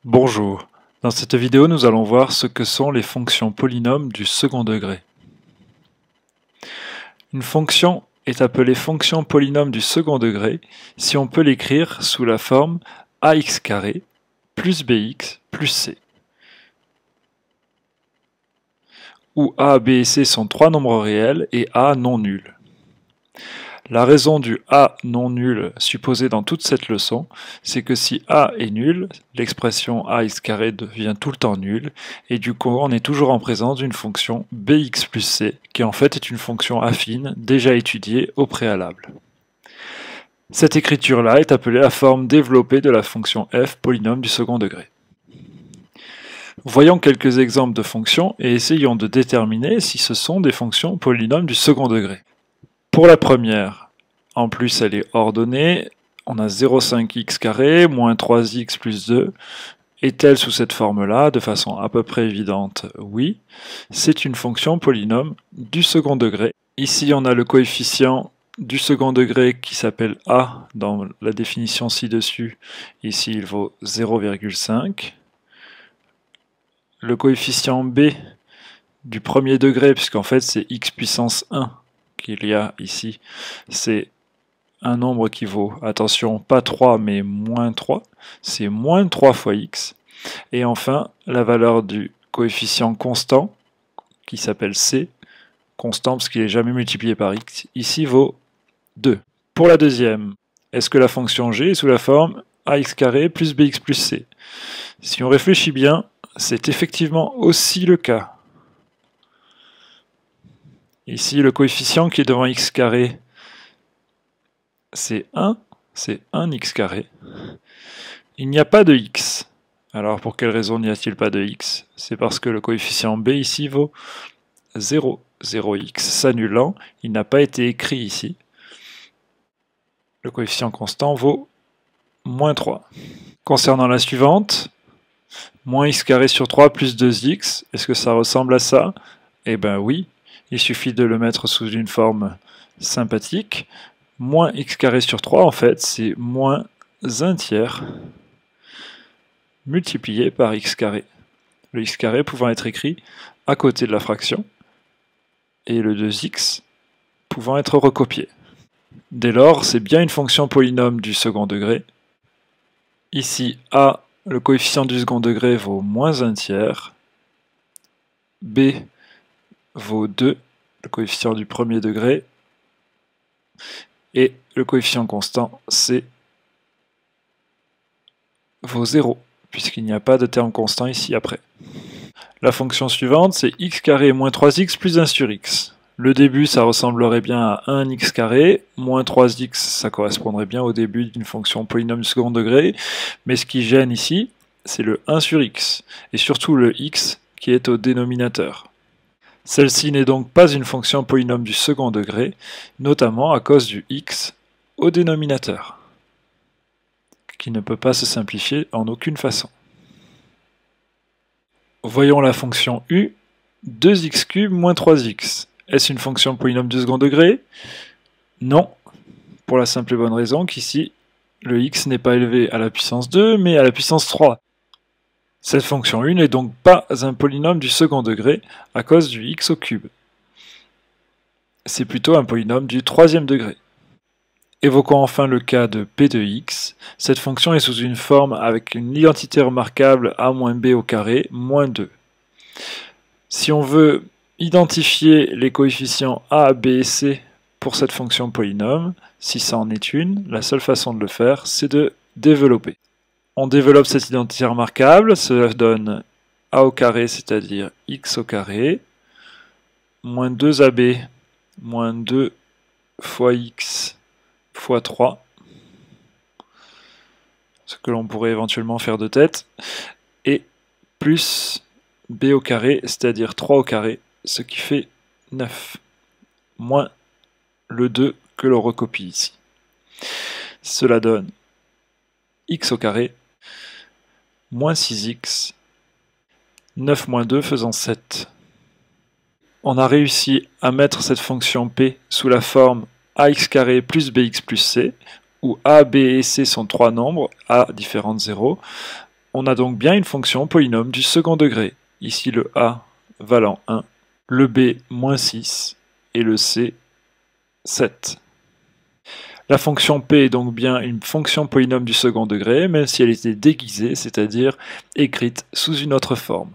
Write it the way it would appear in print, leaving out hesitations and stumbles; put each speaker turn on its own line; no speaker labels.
Bonjour, dans cette vidéo nous allons voir ce que sont les fonctions polynômes du second degré. Une fonction est appelée fonction polynôme du second degré si on peut l'écrire sous la forme ax carré plus bx plus c, où a, b et c sont trois nombres réels et a non nul. La raison du A non nul supposé dans toute cette leçon, c'est que si A est nul, l'expression ax carré devient tout le temps nulle, et du coup on est toujours en présence d'une fonction bx plus c, qui en fait est une fonction affine déjà étudiée au préalable. Cette écriture-là est appelée la forme développée de la fonction f polynôme du second degré. Voyons quelques exemples de fonctions et essayons de déterminer si ce sont des fonctions polynômes du second degré. Pour la première, en plus elle est ordonnée, on a 0,5x carré moins 3x plus 2. Est-elle sous cette forme-là, de façon à peu près évidente? Oui. C'est une fonction polynôme du second degré. Ici on a le coefficient du second degré qui s'appelle a dans la définition ci-dessus. Ici il vaut 0,5. Le coefficient b du premier degré, puisqu'en fait c'est x puissance 1 qu'il y a ici, c'est un nombre qui vaut, attention, pas 3 mais moins 3, c'est moins 3 fois x. Et enfin, la valeur du coefficient constant, qui s'appelle c, constant parce qu'il n'est jamais multiplié par x, ici vaut 2. Pour la deuxième, est-ce que la fonction g est sous la forme ax carré plus bx plus c? Si on réfléchit bien, c'est effectivement aussi le cas. Ici, le coefficient qui est devant x carré, c'est 1x carré. Il n'y a pas de x. Alors, pour quelle raison n'y a-t-il pas de x? C'est parce que le coefficient b ici vaut 0. 0x s'annulant, il n'a pas été écrit ici. Le coefficient constant vaut moins 3. Concernant la suivante, moins x carré sur 3 plus 2x, est-ce que ça ressemble à ça? Eh bien oui. Il suffit de le mettre sous une forme sympathique. Moins x carré sur 3, en fait, c'est moins 1 tiers multiplié par x carré. Le x carré pouvant être écrit à côté de la fraction, et le 2x pouvant être recopié. Dès lors, c'est bien une fonction polynôme du second degré. Ici, a, le coefficient du second degré, vaut moins 1 tiers. B vaut 2, le coefficient du premier degré, et le coefficient constant C vaut 0, puisqu'il n'y a pas de terme constant ici après. La fonction suivante, c'est x carré moins 3x plus 1 sur x. Le début, ça ressemblerait bien à 1x carré, moins 3x, ça correspondrait bien au début d'une fonction polynôme du second degré, mais ce qui gêne ici, c'est le 1 sur x, et surtout le x qui est au dénominateur. Celle-ci n'est donc pas une fonction polynôme du second degré, notamment à cause du x au dénominateur, qui ne peut pas se simplifier en aucune façon. Voyons la fonction u, 2x³ moins 3x. Est-ce une fonction polynôme du second degré? Non, pour la simple et bonne raison qu'ici, le x n'est pas élevé à la puissance 2, mais à la puissance 3. Cette fonction u n'est donc pas un polynôme du second degré à cause du x au cube. C'est plutôt un polynôme du troisième degré. Évoquons enfin le cas de p de x. Cette fonction est sous une forme avec une identité remarquable a moins b au carré moins 2. Si on veut identifier les coefficients a, b et c pour cette fonction polynôme, si ça en est une, la seule façon de le faire, c'est de développer. On développe cette identité remarquable, cela donne a au carré, c'est-à-dire x au carré, moins 2ab, moins 2 fois x fois 3, ce que l'on pourrait éventuellement faire de tête, et plus b au carré, c'est-à-dire 3 au carré, ce qui fait 9, moins le 2 que l'on recopie ici. Cela donne x au carré, moins 6x, 9 moins 2 faisant 7. On a réussi à mettre cette fonction p sous la forme ax carré plus bx plus c, où a, b et c sont trois nombres, a différents de 0. On a donc bien une fonction polynôme du second degré. Ici le a valant 1, le b moins 6 et le c 7. La fonction p est donc bien une fonction polynôme du second degré, même si elle était déguisée, c'est-à-dire écrite sous une autre forme.